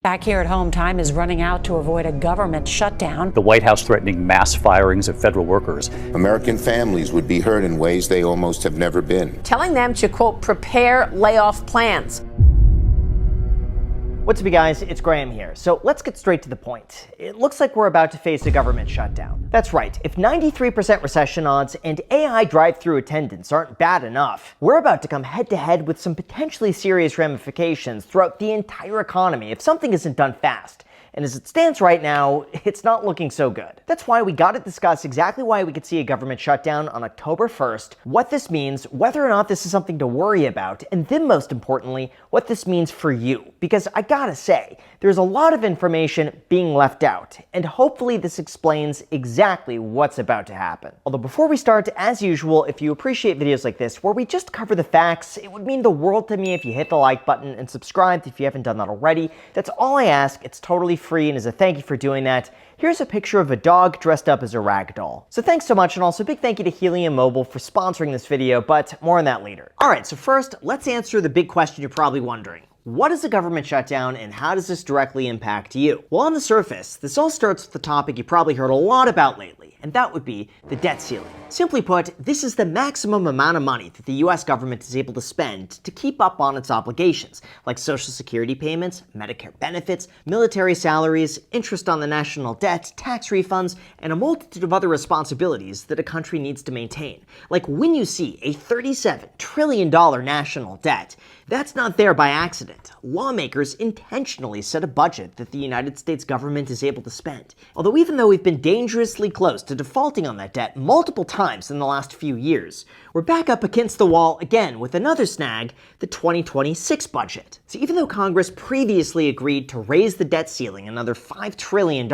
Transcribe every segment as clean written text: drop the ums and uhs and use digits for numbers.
Back here at home, time is running out to avoid a government shutdown. The White House threatening mass firings of federal workers. American families would be hurt in ways they almost have never been. Telling them to, quote, prepare layoff plans. What's up, you guys? It's Graham here. So let's get straight to the point. It looks like we're about to face a government shutdown. That's right. If 93% recession odds and AI drive-through attendance aren't bad enough, we're about to come head-to-head with some potentially serious ramifications throughout the entire economy if something isn't done fast. And as it stands right now, it's not looking so good. That's why we gotta discuss exactly why we could see a government shutdown on October 1st, what this means, whether or not this is something to worry about, and then most importantly, what this means for you. Because I gotta say, there's a lot of information being left out, and hopefully this explains exactly what's about to happen. Although before we start, as usual, if you appreciate videos like this where we just cover the facts, it would mean the world to me if you hit the like button and subscribe if you haven't done that already. That's all I ask. It's totally free, and as a thank you for doing that, here's a picture of a dog dressed up as a rag doll. So thanks so much, and also big thank you to Helium Mobile for sponsoring this video, but more on that later. Alright, so first, let's answer the big question you're probably wondering. What is a government shutdown, and how does this directly impact you? Well, on the surface, this all starts with the topic you probably heard a lot about lately, and that would be the debt ceiling. Simply put, this is the maximum amount of money that the US government is able to spend to keep up on its obligations, like Social Security payments, Medicare benefits, military salaries, interest on the national debt, tax refunds, and a multitude of other responsibilities that a country needs to maintain. Like when you see a $37 trillion national debt, that's not there by accident. Lawmakers intentionally set a budget that the United States government is able to spend. Although even though we've been dangerously close to defaulting on that debt multiple times in the last few years, we're back up against the wall again with another snag, the 2026 budget. So even though Congress previously agreed to raise the debt ceiling another $5 trillion,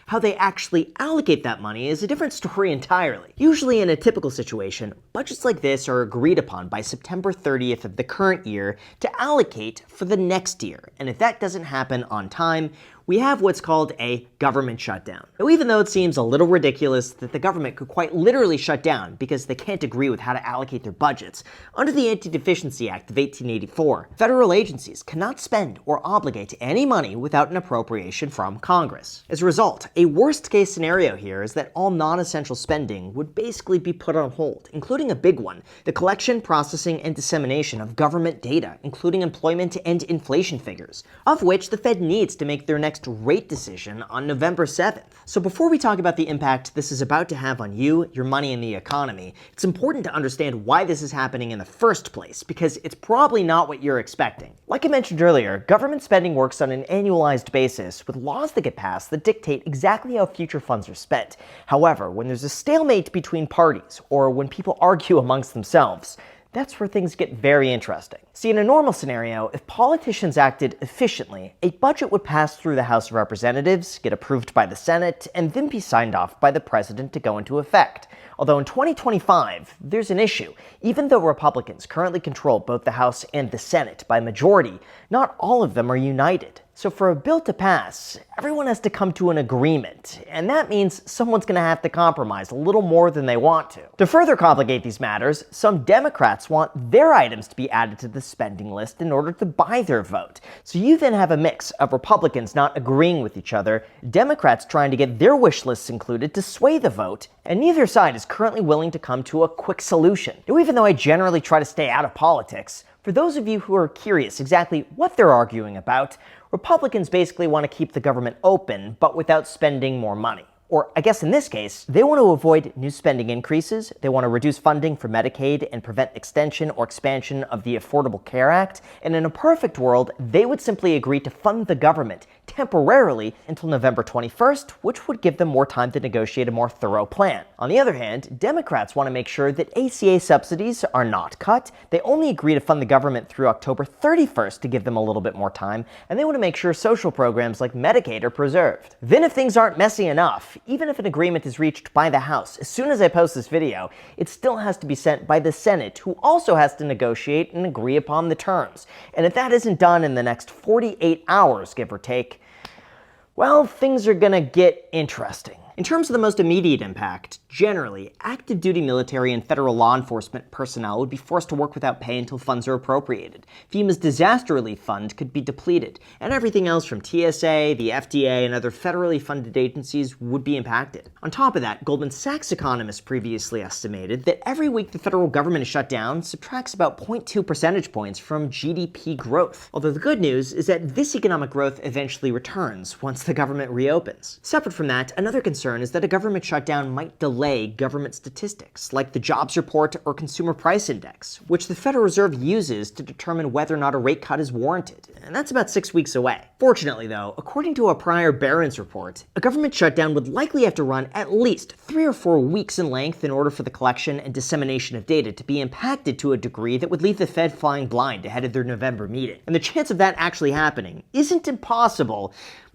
how they actually allocate that money is a different story entirely. Usually in a typical situation, budgets like this are agreed upon by September 30th of the current year to allocate for the next year. And if that doesn't happen on time, we have what's called a government shutdown. Now, even though it seems a little ridiculous that the government could quite literally shut down because they can't agree with how to allocate their budgets, under the Anti-Deficiency Act of 1884, federal agencies cannot spend or obligate any money without an appropriation from Congress. As a result, a worst-case scenario here is that all non-essential spending would basically be put on hold, including a big one, the collection, processing, and dissemination of government data, including employment and inflation figures, of which the Fed needs to make their next rate decision on November 7th. So before we talk about the impact this is about to have on you, your money, and the economy, it's important to understand why this is happening in the first place, because it's probably not what you're expecting. Like I mentioned earlier, government spending works on an annualized basis with laws that get passed that dictate exactly how future funds are spent. However, when there's a stalemate between parties, or when people argue amongst themselves, that's where things get very interesting. See, in a normal scenario, if politicians acted efficiently, a budget would pass through the House of Representatives, get approved by the Senate, and then be signed off by the President to go into effect. Although in 2025, there's an issue. Even though Republicans currently control both the House and the Senate by majority, not all of them are united. So for a bill to pass, everyone has to come to an agreement, and that means someone's going to have to compromise a little more than they want to. To further complicate these matters, some Democrats want their items to be added to the spending list in order to buy their vote. So you then have a mix of Republicans not agreeing with each other, Democrats trying to get their wish lists included to sway the vote, and neither side is currently willing to come to a quick solution. Now, even though I generally try to stay out of politics, for those of you who are curious exactly what they're arguing about, Republicans basically want to keep the government open, but without spending more money. Or I guess in this case, they want to avoid new spending increases, they want to reduce funding for Medicaid and prevent extension or expansion of the Affordable Care Act, and in a perfect world, they would simply agree to fund the government temporarily until November 21st, which would give them more time to negotiate a more thorough plan. On the other hand, Democrats want to make sure that ACA subsidies are not cut, they only agree to fund the government through October 31st to give them a little bit more time, and they want to make sure social programs like Medicaid are preserved. Then if things aren't messy enough, even if an agreement is reached by the House, as soon as I post this video, it still has to be sent by the Senate, who also has to negotiate and agree upon the terms. And if that isn't done in the next 48 hours, give or take, well, things are gonna get interesting. In terms of the most immediate impact, Generally, active duty military and federal law enforcement personnel would be forced to work without pay until funds are appropriated. FEMA's disaster relief fund could be depleted, and everything else from TSA, the FDA, and other federally funded agencies would be impacted. On top of that, Goldman Sachs economists previously estimated that every week the federal government is shut down subtracts about 0.2 percentage points from GDP growth. Although the good news is that this economic growth eventually returns once the government reopens. Separate from that, another concern is that a government shutdown might delay government statistics, like the jobs report or consumer price index, which the Federal Reserve uses to determine whether or not a rate cut is warranted, and that's about 6 weeks away. Fortunately though, according to a prior Barron's report, a government shutdown would likely have to run at least 3 or 4 weeks in length in order for the collection and dissemination of data to be impacted to a degree that would leave the Fed flying blind ahead of their November meeting. And the chance of that actually happening isn't impossible,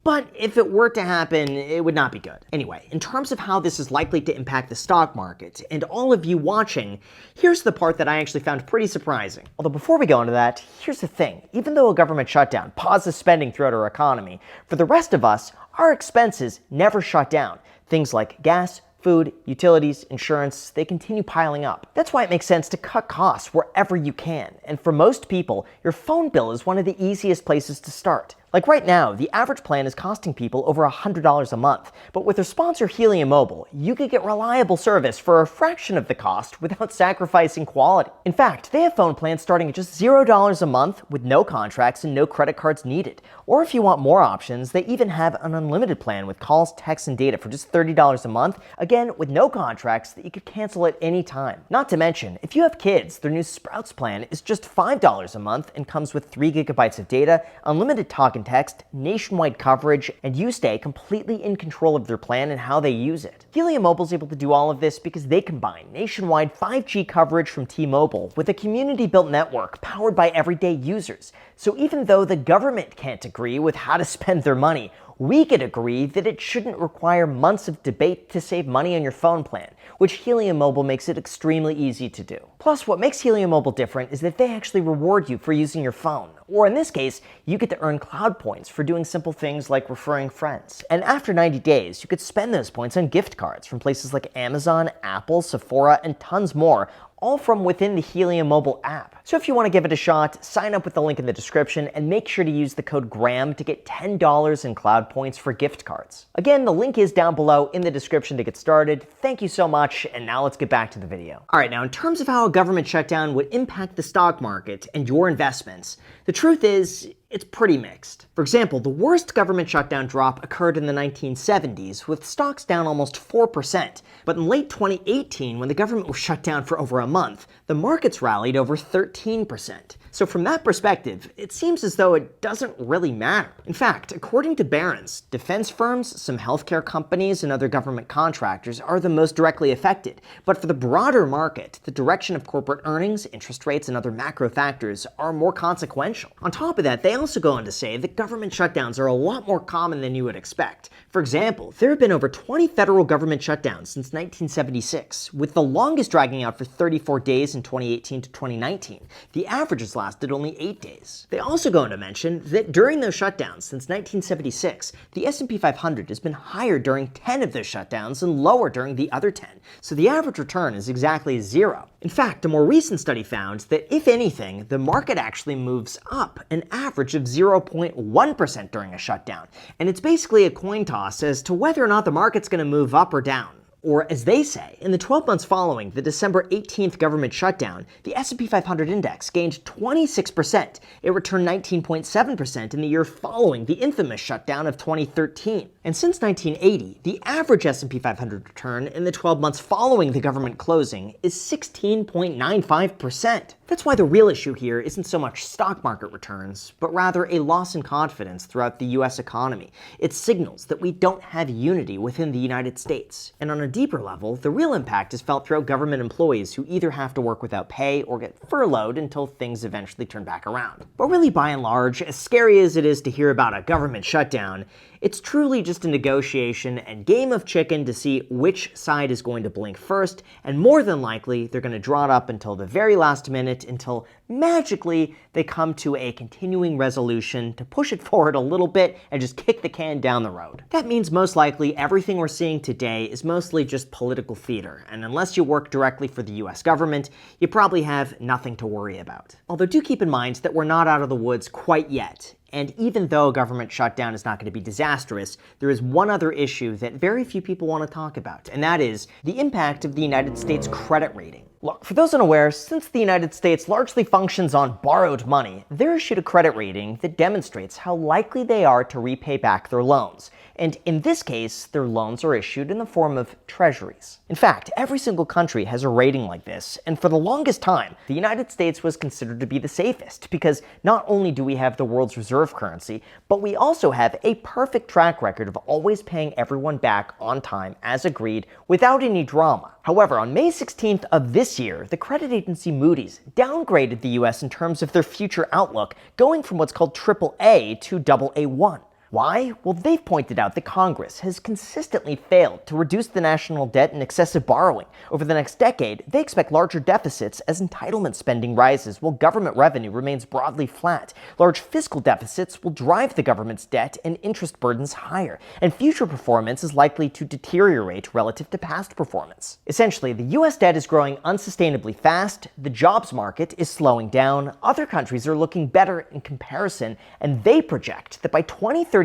but if it were to happen, it would not be good. Anyway, in terms of how this is likely to impact the stock market, and all of you watching, here's the part that I actually found pretty surprising. Although before we go into that, here's the thing. Even though a government shutdown pauses spending throughout our economy, for the rest of us, our expenses never shut down. Things like gas, food, utilities, insurance, they continue piling up. That's why it makes sense to cut costs wherever you can. And for most people, your phone bill is one of the easiest places to start. Like right now, the average plan is costing people over $100 a month, but with their sponsor Helium Mobile, you could get reliable service for a fraction of the cost without sacrificing quality. In fact, they have phone plans starting at just $0 a month with no contracts and no credit cards needed. Or if you want more options, they even have an unlimited plan with calls, texts, and data for just $30 a month, again with no contracts that you could cancel at any time. Not to mention, if you have kids, their new Sprouts plan is just $5 a month and comes with 3 gigabytes of data, unlimited talk and text, nationwide coverage, and you stay completely in control of their plan and how they use it. Helium Mobile is able to do all of this because they combine nationwide 5G coverage from T-Mobile with a community-built network powered by everyday users. So even though the government can't agree with how to spend their money, we could agree that it shouldn't require months of debate to save money on your phone plan, which Helium Mobile makes it extremely easy to do. Plus, what makes Helium Mobile different is that they actually reward you for using your phone. Or in this case, you get to earn cloud points for doing simple things like referring friends. And after 90 days, you could spend those points on gift cards from places like Amazon, Apple, Sephora, and tons more, all from within the Helium Mobile app. So if you want to give it a shot, sign up with the link in the description and make sure to use the code GRAHAM to get $10 in cloud points for gift cards. Again, the link is down below in the description to get started. Thank you so much, and now let's get back to the video. Alright, now in terms of how a government shutdown would impact the stock market and your investments, the truth is, it's pretty mixed. For example, the worst government shutdown drop occurred in the 1970s, with stocks down almost 4%. But in late 2018, when the government was shut down for over a month, the markets rallied over 13%. So from that perspective, it seems as though it doesn't really matter. In fact, according to Barron's, defense firms, some healthcare companies, and other government contractors are the most directly affected. But for the broader market, the direction of corporate earnings, interest rates, and other macro factors are more consequential. On top of that, they also go on to say that government shutdowns are a lot more common than you would expect. For example, there have been over 20 federal government shutdowns since 1976, with the longest dragging out for 34 days in 2018 to 2019. The averages lasted only 8 days. They also go on to mention that during those shutdowns since 1976, the S&P 500 has been higher during 10 of those shutdowns and lower during the other 10, so the average return is exactly 0. In fact, a more recent study found that, if anything, the market actually moves up an average of 0.1% during a shutdown, and it's basically a coin toss as to whether or not the market's going to move up or down. Or as they say, in the 12 months following the December 18th government shutdown, the S&P 500 index gained 26%. It returned 19.7% in the year following the infamous shutdown of 2013. And since 1980, the average S&P 500 return in the 12 months following the government closing is 16.95%. That's why the real issue here isn't so much stock market returns, but rather a loss in confidence throughout the US economy. It signals that we don't have unity within the United States. And on a deeper level, the real impact is felt throughout government employees who either have to work without pay or get furloughed until things eventually turn back around. But really, by and large, as scary as it is to hear about a government shutdown, it's truly just just a negotiation and game of chicken to see which side is going to blink first, and more than likely, they're going to draw it up until the very last minute, until magically they come to a continuing resolution to push it forward a little bit and just kick the can down the road. That means most likely everything we're seeing today is mostly just political theater, and unless you work directly for the US government, you probably have nothing to worry about. Although do keep in mind that we're not out of the woods quite yet. And even though government shutdown is not going to be disastrous, there is one other issue that very few people want to talk about, and that is the impact of the United States credit rating. Look, for those unaware, since the United States largely functions on borrowed money, they're issued a credit rating that demonstrates how likely they are to repay back their loans. And in this case, their loans are issued in the form of treasuries. In fact, every single country has a rating like this, and for the longest time, the United States was considered to be the safest, because not only do we have the world's reserve currency, but we also have a perfect track record of always paying everyone back on time as agreed without any drama. However, on May 16th of this year, the credit agency Moody's downgraded the US in terms of their future outlook, going from what's called AAA to AA1. Why? Well, they've pointed out that Congress has consistently failed to reduce the national debt and excessive borrowing. Over the next decade, they expect larger deficits as entitlement spending rises while government revenue remains broadly flat. Large fiscal deficits will drive the government's debt and interest burdens higher, and future performance is likely to deteriorate relative to past performance. Essentially, the US debt is growing unsustainably fast, the jobs market is slowing down, other countries are looking better in comparison, and they project that by 2035,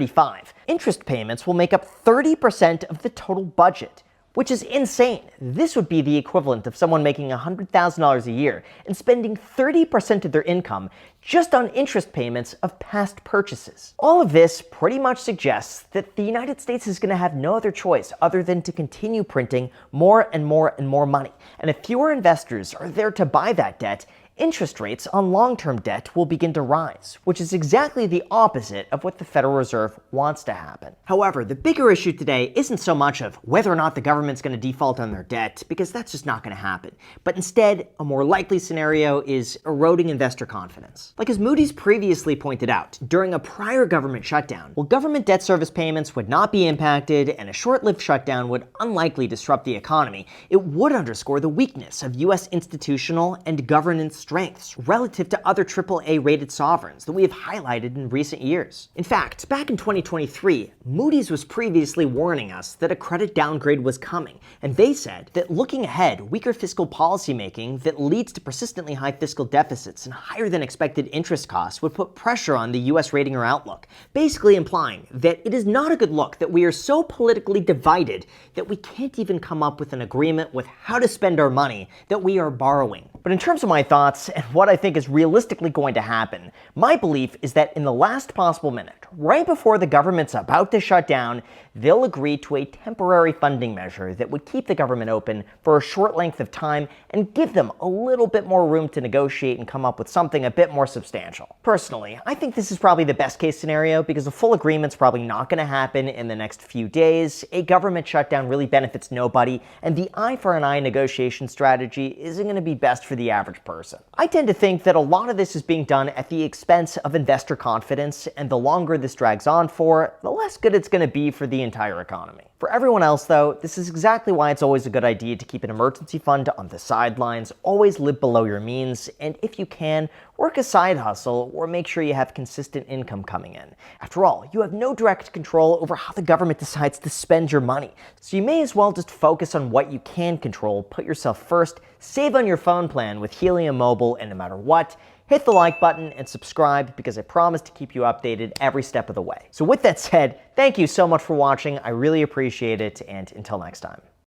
interest payments will make up 30% of the total budget, which is insane. This would be the equivalent of someone making $100,000 a year and spending 30% of their income just on interest payments of past purchases. All of this pretty much suggests that the United States is going to have no other choice other than to continue printing more and more and more money. And if fewer investors are there to buy that debt, interest rates on long-term debt will begin to rise, which is exactly the opposite of what the Federal Reserve wants to happen. However, the bigger issue today isn't so much of whether or not the government's going to default on their debt, because that's just not going to happen. But instead, a more likely scenario is eroding investor confidence. Like as Moody's previously pointed out, during a prior government shutdown, while government debt service payments would not be impacted and a short-lived shutdown would unlikely disrupt the economy, it would underscore the weakness of US institutional and governance strengths relative to other AAA-rated sovereigns that we have highlighted in recent years. In fact, back in 2023, Moody's was previously warning us that a credit downgrade was coming, and they said that looking ahead, weaker fiscal policymaking that leads to persistently high fiscal deficits and higher than expected interest costs would put pressure on the US rating or outlook, basically implying that it is not a good look that we are so politically divided that we can't even come up with an agreement with how to spend our money that we are borrowing. But in terms of my thoughts and what I think is realistically going to happen, my belief is that in the last possible minute, right before the government's about to shut down, they'll agree to a temporary funding measure that would keep the government open for a short length of time and give them a little bit more room to negotiate and come up with something a bit more substantial. Personally, I think this is probably the best case scenario because a full agreement's probably not going to happen in the next few days. A government shutdown really benefits nobody, and the eye for an eye negotiation strategy isn't going to be best for the average person. I tend to think that a lot of this is being done at the expense of investor confidence, and the longer this drags on for, the less good it's going to be for the entire economy. For everyone else, though, this is exactly why it's always a good idea to keep an emergency fund on the sidelines, always live below your means, and if you can, work a side hustle or make sure you have consistent income coming in. After all, you have no direct control over how the government decides to spend your money, so you may as well just focus on what you can control, put yourself first, save on your phone plan with Helium Mobile, and no matter what, hit the like button and subscribe because I promise to keep you updated every step of the way. So with that said, thank you so much for watching. I really appreciate it, and until next time.